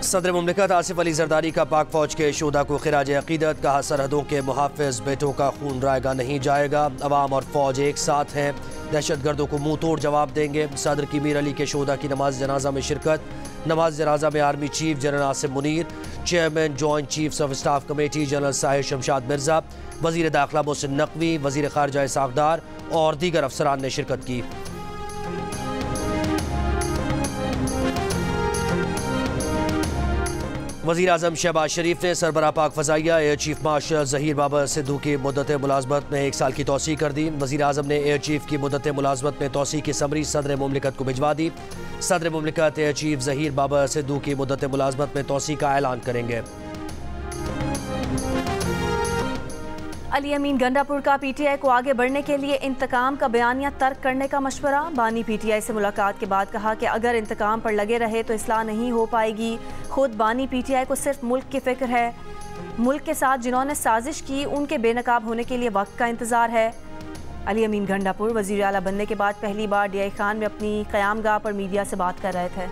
सदर मुमलिकत आसिफ अली जरदारी का पाक फौज के शोधा को खिराज अकीदत, कहा सरहदों के मुहाफ़िज बेटों का खून रायगा नहीं जाएगा, अवाम और फौज एक साथ हैं, दहशत गर्दों को मुंह तोड़ जवाब देंगे। सदर की मीर अली के शोधा की नमाज जनाजा में शिरकत, नमाज जनाजा में army chief general Asim Munir, chairman joint chiefs of staff committee general Sahir Shamshad Mirza, वजीर दाखिला मोहसिन नकवी, वजीर खारजा इसाकदार और दीगर अफसरान ने शिरकत की। वज़ीर आज़म शहबाज शरीफ ने सरबराह पाक फ़ज़ाइया air chief marshal Zaheer Babar Sidhu की मुद्दत मुलाज़मत में 1 साल की तौसीह कर दी। वज़ीर आज़म ने एयर चीफ की मुद्दत मुलाज़मत में तौसीह की समरी सदर मुमलिकत को भिजवा दी। सदर मुमलिकत एयर चीफ ज़हीर बाबर सिद्धू की मुद्दत मुलाज़मत में तौसीह का ऐलान करेंगे। अली अमीन गंडापुर का पीटीआई को आगे बढ़ने के लिए इंतकाम का बयानिया तर्क करने का मशवरा। बानी पीटीआई से मुलाकात के बाद कहा कि अगर इंतकाम पर लगे रहे तो इस्लाह नहीं हो पाएगी। खुद बानी पीटीआई को सिर्फ मुल्क की फिक्र है, मुल्क के साथ जिन्होंने साजिश की उनके बेनकाब होने के लिए वक्त का इंतजार है। अली अमीन गंडापुर वज़ीर आला बनने के बाद पहली बार डीआई खान में अपनी क़यामगाह पर मीडिया से बात कर रहे थे।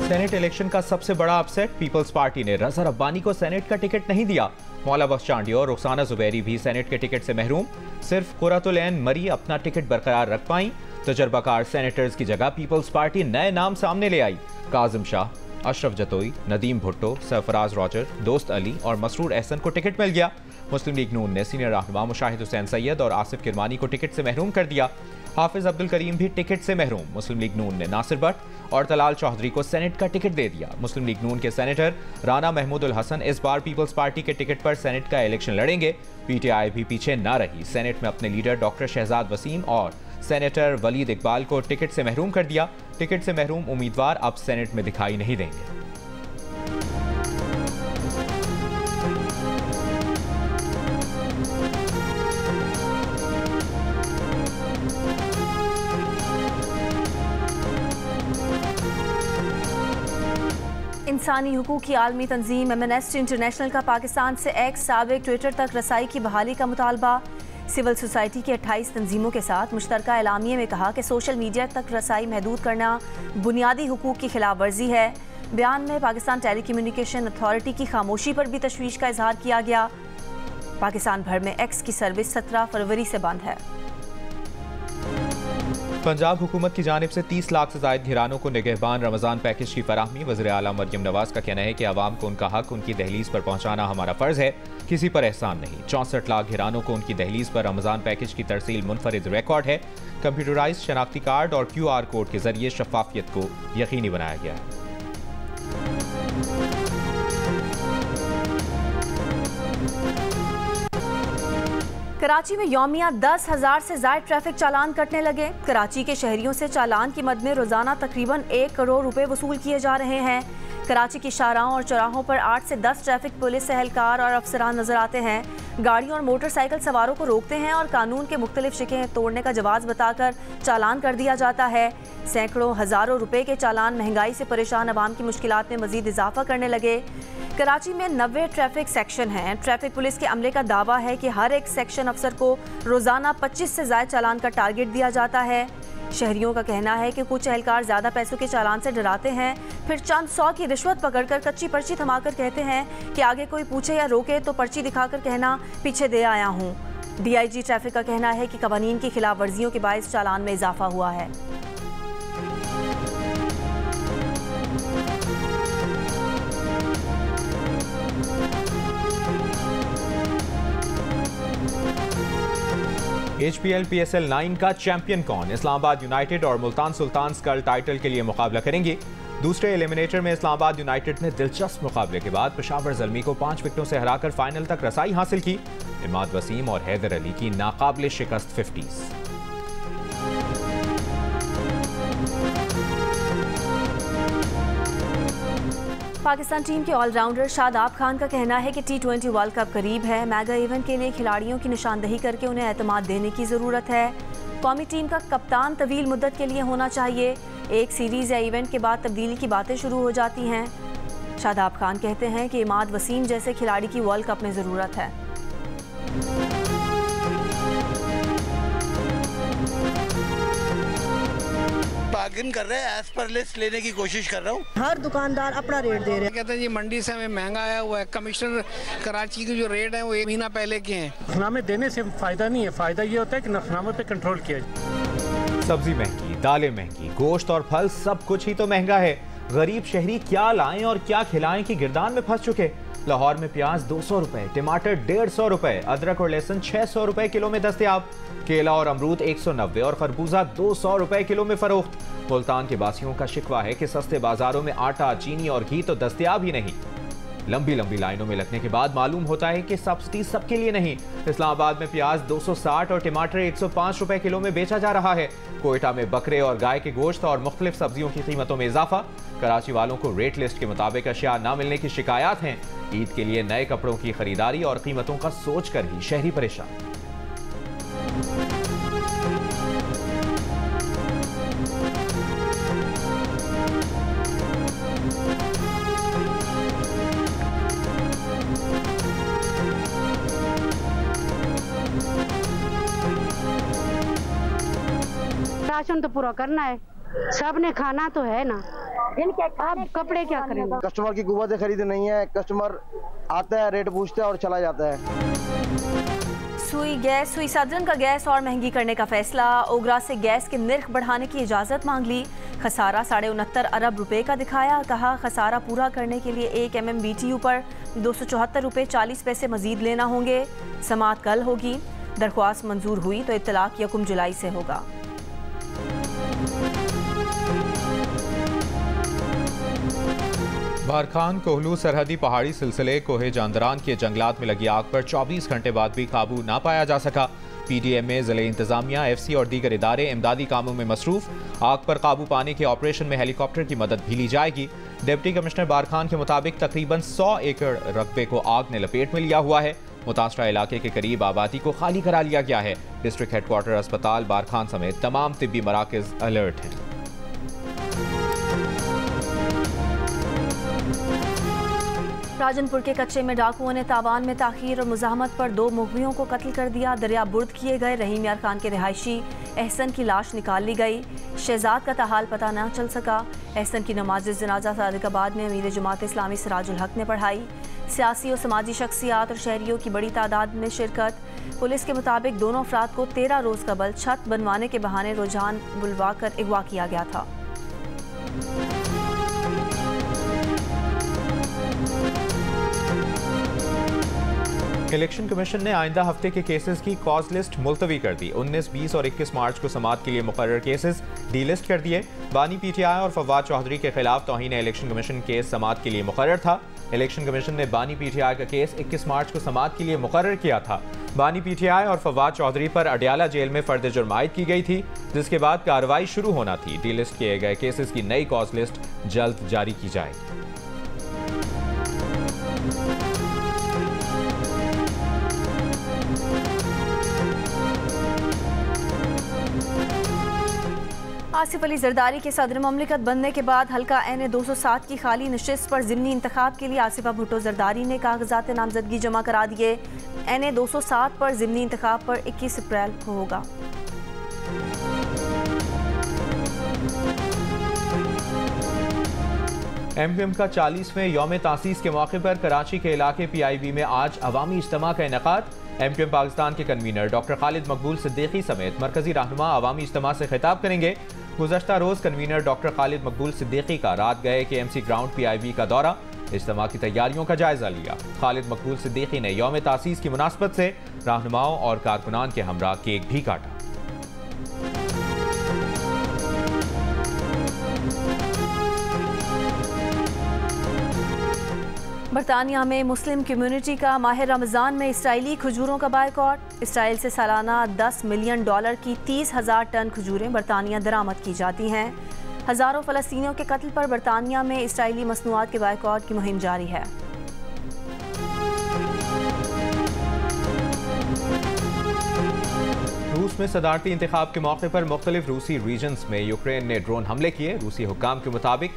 सेनेट इलेक्शन का सबसे बड़ा अपसेट, पीपल्स पार्टी ने रज़ा रब्बानी को सेनेट का टिकट नहीं दिया। मौला बख्श चांडी और रुखसाना जुबैरी भी सेनेट के टिकट से महरूम। सिर्फ कुर्रतुल ऐन मरी अपना टिकट बरकरार रख पाई। तजर्बाकार सेनेटर्स की जगह पीपल्स पार्टी नए नाम सामने ले आई। काजिम शाह, अशरफ जतोई, नदीम भुट्टो, सरफराज रॉजर, दोस्त अली और मसरूर एहसन को टिकट मिल गया। मुस्लिम लीग नून ने सीनियर रहनुमा मुशाहिद हुसैन सैयद और आसिफ किरमानी को टिकट से महरूम कर दिया। हाफिज अब्दुल करीम भी टिकट से महरूम। मुस्लिम लीग नून ने नासिर भट्ट और तलाल चौधरी को सेनेट का टिकट दे दिया। मुस्लिम लीग नून के सेनेटर राना महमूदुल हसन इस बार पीपल्स पार्टी के टिकट पर सेनेट का इलेक्शन लड़ेंगे। पीटीआई भी पीछे न रही। सेनेट में अपने लीडर डॉक्टर शहजाद वसीम और सेनेटर वलीद इकबाल को टिकट से महरूम कर दिया। टिकट से महरूम उम्मीदवार अब सेनेट में दिखाई नहीं देंगे। इंसानी हुकूक की आलमी तंजीम एमनेस्टी इंटरनेशनल का पाकिस्तान से एक्स साबिक ट्विटर तक रसाई की बहाली का मुतालबा। सिविल सोसाइटी की 28 तंजीमों के साथ मुश्तरका एलामिये में कहा कि सोशल मीडिया तक रसाई महदूद करना बुनियादी हुकूक की खिलाफ वर्जी है। बयान में पाकिस्तान टेली कम्युनिकेशन अथॉरिटी की खामोशी पर भी तशवीश का इजहार किया गया। पाकिस्तान भर में एक्स की सर्विस 17 फरवरी से बंद है। पंजाब हुकूमत की जानिब से 30 लाख से ज़ायद घरानों को निगहबान रमज़ान पैकेज की फराहमी। वज़ीर आला मरियम नवाज का कहना है कि आवाम को उनका हक उनकी दहलीज पर पहुँचाना हमारा फ़र्ज़ है, किसी पर एहसान नहीं। 64 लाख घरानों को उनकी दहलीज पर रमज़ान पैकेज की तरसील मुनफरिद रिकॉर्ड है। कंप्यूटराइज्ड शनाख्ती कार्ड और QR कोड के जरिए शफाफियत को यकीनी बनाया गया है। कराची में यौमिया 10,000 से ज़ायद ट्रैफिक चालान कटने लगे। कराची के शहरियों से चालान की मद में रोजाना तकरीबन 1 करोड़ रुपए वसूल किए जा रहे हैं। कराची की शाहराहों और चौराहों पर 8 से 10 ट्रैफिक पुलिस एहलकार और अफसरान नजर आते हैं। गाड़ियों और मोटरसाइकिल सवारों को रोकते हैं और कानून के मुख्तलिफ शिकें तोड़ने का जवाब बताकर चालान कर दिया जाता है। सैकड़ों हज़ारों रुपए के चालान महंगाई से परेशान अवाम की मुश्किलात में मजीद इजाफा करने लगे। कराची में 90 ट्रैफिक सेक्शन हैं। ट्रैफिक पुलिस के अमले का दावा है कि हर एक सेक्शन अफसर को रोजाना 25 से ज़ायद चालान का टारगेट दिया जाता है। शहरियों का कहना है कि कुछ एहलकार ज़्यादा पैसों के चालान से डराते हैं, फिर चंद 100 की रिश्वत पकड़कर कच्ची पर्ची थमाकर कहते हैं कि आगे कोई पूछे या रोके तो पर्ची दिखाकर कहना पीछे दे आया हूँ। DIG ट्रैफिक का कहना है कि कवानीन की खिलाफ वर्जियों के बायस चालान में इजाफा हुआ है। HPL PSL 9 का चैंपियन कौन? इस्लामाबाद यूनाइटेड और मुल्तान सुल्तान्स कल टाइटल के लिए मुकाबला करेंगे। दूसरे एलिमिनेटर में इस्लामाबाद यूनाइटेड ने दिलचस्प मुकाबले के बाद पेशावर ज़ल्मी को 5 विकेटों से हराकर फाइनल तक रसाई हासिल की। इमाद वसीम और हैदर अली की नाकाबिले शिकस्त 50s। पाकिस्तान टीम के ऑलराउंडर शादाब खान का कहना है कि T20 वर्ल्ड कप करीब है। मेगा इवेंट के लिए खिलाड़ियों की निशानदही करके उन्हें एतमाद देने की ज़रूरत है। कौमी टीम का कप्तान तवील मुद्दत के लिए होना चाहिए। एक सीरीज़ या इवेंट के बाद तब्दीली की बातें शुरू हो जाती हैं। शादाब खान कहते हैं कि इमाद वसीम जैसे खिलाड़ी की वर्ल्ड कप में ज़रूरत है। बार्गेन कर रहे हैं, एज पर लिस्ट लेने की कोशिश कर रहा हूँ। हर दुकानदार अपना रेट दे रहे हैं। कहते हैं जी मंडी से हमें महंगा आया हुआ है। कमिश्नर कराची के जो रेट है वो 1 महीना पहले के हैं। नफनामे देने से फायदा नहीं है, फायदा ये होता है कि नफनामे पे कंट्रोल किया जाए। सब्जी महंगी, दालें महंगी, गोश्त और फल सब कुछ ही तो महंगा है। गरीब शहरी क्या लाएं और क्या खिलाएं कि गिरदान में फंस चुके। लाहौर में प्याज 200 रुपए, टमाटर 150 रुपए, अदरक और लहसुन 600 रुपए किलो में दस्तयाब। केला और अमरूद 190 और खरबूजा 200 रुपए किलो में फरोख्त। मुल्तान के बासियों का शिकवा है कि सस्ते बाजारों में आटा, चीनी और घी तो दस्तयाब ही नहीं। लंबी लंबी लाइनों में लगने के बाद मालूम होता है कि सब्सिडी सबके लिए नहीं। इस्लामाबाद में प्याज 260 और टमाटर 105 रुपए किलो में बेचा जा रहा है। कोयटा में बकरे और गाय के गोश्त और मुख्तलिफ सब्जियों की कीमतों में इजाफा। कराची वालों को रेट लिस्ट के मुताबिक अशिया न मिलने की शिकायत हैं। ईद के लिए नए कपड़ों की खरीदारी और कीमतों का सोच कर ही शहरी परेशान। राशन तो पूरा करना है, सबने खाना तो है ना। अब कपड़े क्या करेंगे? कस्टमर की कुव्वत खरीद नहीं है, कस्टमर आता है, रेट पूछता है और चला जाता है। सुई सदरन का गैस और महंगी करने का फैसला। ओगरा से गैस के निर्ख बढ़ाने की इजाज़त मांग ली। खसारा 69.5 अरब रुपए का दिखाया। कहा खसारा पूरा करने के लिए 1 MMBTU पर 274 रुपए 40 पैसे मजीद लेना होंगे। समाअत कल होगी। दरख्वास्त मंजूर हुई तो इत्तलाक 1 जुलाई से होगा। बारखान कोहलू सरहदी पहाड़ी सिलसिले कोहे जानदरान के जंगलात में लगी आग पर 24 घंटे बाद भी काबू ना पाया जा सका। PDM में ज़िले इंतजामिया, FC और दीगर इदारे इमदादी कामों में मसरूफ। आग पर काबू पाने के ऑपरेशन में हेलीकॉप्टर की मदद भी ली जाएगी। डिप्टी कमिश्नर बारखान के मुताबिक तकरीबन 100 एकड़ रकबे को आग ने लपेट में लिया हुआ है। मुतासरा इलाके के करीब आबादी को खाली करा लिया गया है। डिस्ट्रिक्ट हेडक्वार्टर अस्पताल बारखान समेत तमाम तिब्बी मराकज़ अलर्ट हैं। राजनपुर के कच्चे में डाकुओं ने तावान में ताखीर और मुजाहमत पर 2 मुगवियों को कत्ल कर दिया। दरिया बुर्द किए गए रहीम यार खान के रिहायशी एहसन की लाश निकाल ली गई। शहजाद का ताहाल पता न चल सका। एहसन की नमाज जनाजा सादिकाबाद में अमीर जमात इस्लामी सिराजुल हक ने पढ़ाई। सियासी और समाजी शख्सियात और शहरियों की बड़ी तादाद में शिरकत। पुलिस के मुताबिक दोनों अफराद को 13 रोज़ कबल छत बनवाने के बहाने रुझान बुलवा कर अगवा किया गया था। इलेक्शन कमीशन ने आइंदा हफ्ते के केसेस की कॉज लिस्ट मुलतवी कर दी। 19, 20 और 21 मार्च को समाअत के लिए मुकर्रर केसेस डी लिस्ट कर दिए। बानी PTI और फवाद चौधरी के खिलाफ तौहीन इलेक्शन कमीशन केस समाअत के लिए मुकर्रर था। इलेक्शन कमीशन ने बानी PTI का केस 21 मार्च को समाअत के लिए मुकर्रर किया था। बानी PTI और फवाद चौधरी पर अडियाला जेल में फर्द जुर्म आयद की गई थी, जिसके बाद कार्रवाई शुरू होना थी। डी लिस्ट किए गए केसेस की नई कॉज लिस्ट जल्द जारी की जाएगी। आसिफ अली जरदारी के सदर ममलिकत बनने के बाद हल्का NA 207 की खाली नशिस्त पर ज़िमनी इंतखाब के लिए आसिफा भुट्टो जरदारी ने कागजात नामजदगी जमा करा दिए। NA 207 पर ज़िमनी इंतखाब पर 21 अप्रैल को होगा। MQM का 40वें यौम तासीस के मौके पर कराची के इलाके PIB में आज अवामी इज्तिमा का इनेकाद। MQM पाकिस्तान के कन्वीनर डॉक्टर खालिद मकबूल सिद्दीकी समेत मरकजी रहनुमा अवामी इज्तिमा से खिताब करेंगे। गुज़श्ता रोज़ कन्वीनर डॉक्टर खालिद मकबूल सिद्दीकी का रात गए KMC ग्राउंड PIB का दौरा, इज्तिमा की तैयारियों का जायजा लिया। खालिद मकबूल सिद्दीकी ने यौम तासीस की मुनासबत से रहनुमाओं और कारकुनान के हमरा केक भी काटा। बरतानिया में मुस्लिम कम्युनिटी का माह रमज़ान में इसराइली खजूरों का बायकॉट। इसराइल से सालाना $10 मिलियन की 30,000 टन खजूरें बरतानिया दरामद की जाती हैं। हज़ारों फ़लस्तीनियों के कत्ल पर बरतानिया में इसराइली मसनूआत के बायकॉट की मुहिम जारी है। रूस में सदारती इंतखाब के मौके पर मुख्तलिफ रूसी रीजन्स में यूक्रेन ने ड्रोन हमले किए। रूसी हुक्काम के मुताबिक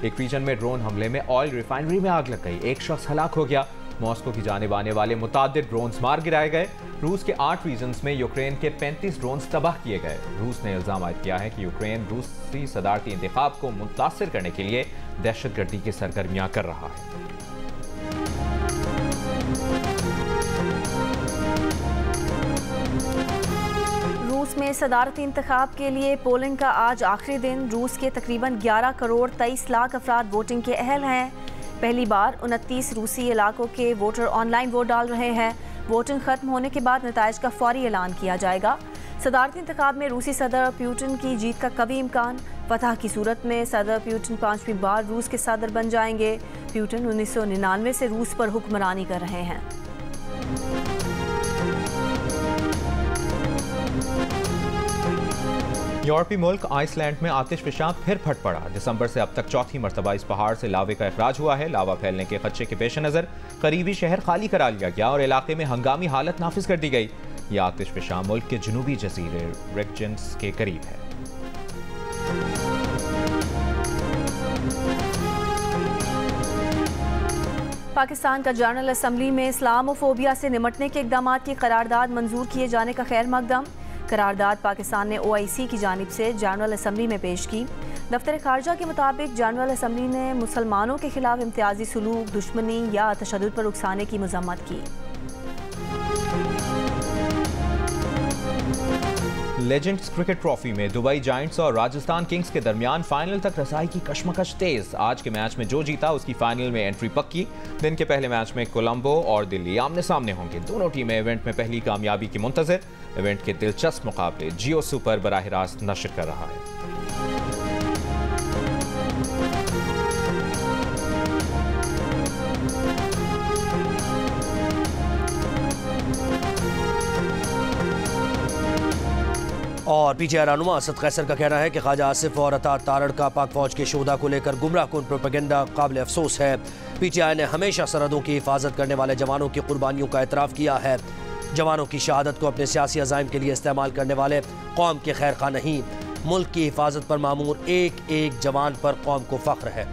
एक रीजन में ड्रोन हमले में ऑयल रिफाइनरी में आग लग गई, एक शख्स हलाक हो गया। मॉस्को की जानिब आने वाले मुतादिद ड्रोन्स मार गिराए गए। रूस के 8 रीजन्स में यूक्रेन के 35 ड्रोन्स तबाह किए गए। रूस ने इल्जाम आयद किया है कि यूक्रेन रूसी सदारती इंतखाब को मुतासिर करने के लिए दहशतगर्दी की सरगर्मियां कर रहा है। रूस में सदारती इंतखाब के लिए पोलिंग का आज आखिरी दिन। रूस के तकरीबन 11 करोड़ 23 लाख अफराद वोटिंग के अहल हैं। पहली बार 29 रूसी इलाकों के वोटर ऑनलाइन वोट डाल रहे हैं। वोटिंग खत्म होने के बाद नताइज का फौरी ऐलान किया जाएगा। सदारती इंतखाब में रूसी सदर प्यूटिन की जीत का कभी इम्कान। फतह की सूरत में सदर प्यूटिन 5वीं बार रूस के सदर बन जाएंगे। प्यूटिन 1999 से रूस पर हुक्मरानी कर रहे हैं। यूरोपीय मुल्क आइसलैंड में आतिश फिशां फिर फट पड़ा। दिसंबर से अब तक चौथी मरतबा इस पहाड़ से लावे का अखराज हुआ है। लावा फैलने के खदशे के पेश नज़र करीबी शहर खाली करा लिया गया और इलाके में हंगामी हालत नाफिज कर दी गई। यह आतिश फिशां मुल्क के जनूबी जजीरे रेगजेंस के करीब है। पाकिस्तान का जनरल असम्बली में इस्लामोफोबिया से निमटने के इक़दाम की करारदाद मंजूर किए जाने का खैर मकदम। करारदाद पाकिस्तान ने OIC की जानिब से जनरल असम्बली में पेश की। दफ्तर खारजा के मुताबिक जनरल असम्बली ने मुसलमानों के खिलाफ इम्तियाजी सलूक, दुश्मनी या तशद्दुद पर उकसाने की मजम्मत की। लेजेंड्स क्रिकेट ट्रॉफी में दुबई जायंट्स और राजस्थान किंग्स के दरमियान फाइनल तक रसाई की कशमकश तेज। आज के मैच में जो जीता उसकी फाइनल में एंट्री पक्की। दिन के पहले मैच में कोलंबो और दिल्ली आमने सामने होंगे। दोनों टीमें इवेंट में पहली कामयाबी की मुंतज़िर। इवेंट के दिलचस्प मुकाबले जियो सुपर बराह रास्त नशर कर रहा है। और PTI रहनुमा असद कैसर का कहना है कि ख्वाजा आसिफ और अता तारड़ का पाक फौज के शोधा को लेकर गुमराहकुन प्रोपेगेंडा काबिल अफसोस है। PTI ने हमेशा सरहदों की हिफाजत करने वाले जवानों की कुर्बानियों का एतराफ़ किया है। जवानों की शहादत को अपने सियासी अज़ाइम के लिए इस्तेमाल करने वाले कौम के खैर खा नहीं। मुल्क की हिफाजत पर मामूर एक एक जवान पर कौम को फ़ख्र है।